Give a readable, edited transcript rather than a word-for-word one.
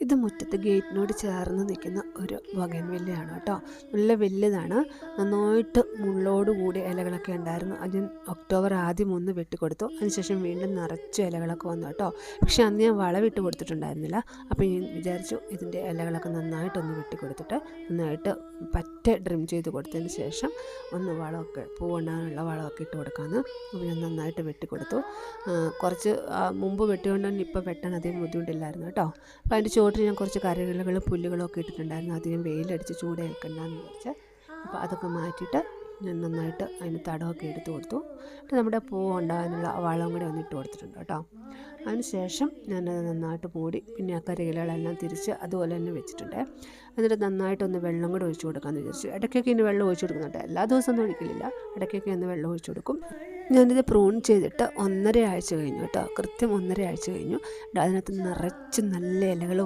ഇത് മുറ്റത്ത് ഗേറ്റിനോട് ചേർന്ന് നിൽക്കുന്ന ഒരു ബൊഗൻവില്ലയാണ് കേട്ടോ. നല്ല വലുതാണ്. നന്നായിട്ട് മുള്ളോടുകൂടി ഇലകളൊക്കെ ഉണ്ടായിരുന്നു. അത് ഞാൻ ഒക്ടോബർ ആദ്യം ഒന്ന് വെട്ടിക്കൊടുത്തു. അതിനുശേഷം വീണ്ടും നിറച്ച് ഇലകളൊക്കെ വന്നു കേട്ടോ. പക്ഷേ അന്ന് ഞാൻ വളമിട്ട് കൊടുത്തിട്ടുണ്ടായിരുന്നില്ല. അപ്പോൾ ഞാൻ വിചാരിച്ചു ഇതിൻ്റെ ഇലകളൊക്കെ നന്നായിട്ടൊന്ന് വെട്ടിക്കൊടുത്തിട്ട് നന്നായിട്ട് പറ്റ ഡ്രിം ചെയ്ത് കൊടുത്തതിന് ശേഷം ഒന്ന് വളമൊക്കെ പൂവുണ്ടാകാനുള്ള വളമൊക്കെ ഇട്ട് കൊടുക്കാമെന്ന്. അപ്പോൾ ഞാൻ നന്നായിട്ട് വെട്ടിക്കൊടുത്തു. കുറച്ച് മുമ്പ് വെട്ടിക്കൊണ്ട് തന്നെ ഇപ്പോൾ വെട്ടാൻ അധികം ബുദ്ധിമുട്ടില്ലായിരുന്നു കേട്ടോ. അപ്പോൾ അതിൻ്റെ ചുവട്ടിൽ ഞാൻ കുറച്ച് കറികളും പുല്ലുകളും ഒക്കെ ഇട്ടിട്ടുണ്ടായിരുന്നു. അധികം വെയിലടിച്ച് ചൂടേൽക്കണ്ടെന്ന് വിചാരിച്ച് അപ്പോൾ അതൊക്കെ മാറ്റിയിട്ട് ഞാൻ നന്നായിട്ട് അതിന് തടമൊക്കെ എടുത്ത് കൊടുത്തു. എന്നിട്ട് നമ്മുടെ പൂ ഉണ്ടാകാനുള്ള വളം കൂടി ഒന്ന് ഇട്ട് കൊടുത്തിട്ടുണ്ട് കേട്ടോ. അതിന് ശേഷം ഞാനത് നന്നായിട്ട് മൂടി പിന്നെ ആ കറികളെല്ലാം തിരിച്ച് അതുപോലെ തന്നെ വെച്ചിട്ടുണ്ട്. എന്നിട്ട് നന്നായിട്ടൊന്ന് വെള്ളം കൂടെ ഒഴിച്ച് കൊടുക്കാമെന്ന് വിചാരിച്ചു. ഇടയ്ക്കൊക്കെ ഇനി വെള്ളം ഒഴിച്ച് കൊടുക്കുന്നുണ്ട്. എല്ലാ ദിവസവും ഒന്നും ഒഴിക്കില്ല, ഇടയ്ക്കൊക്കെ ഒന്ന് വെള്ളം ഒഴിച്ച് കൊടുക്കും. ഞാനിത് പ്രൂൺ ചെയ്തിട്ട് 1.5 ആഴ്ച കഴിഞ്ഞു കേട്ടോ. കൃത്യം 1.5 ആഴ്ച കഴിഞ്ഞു. അതിനകത്ത് നിറച്ച് നല്ല ഇലകൾ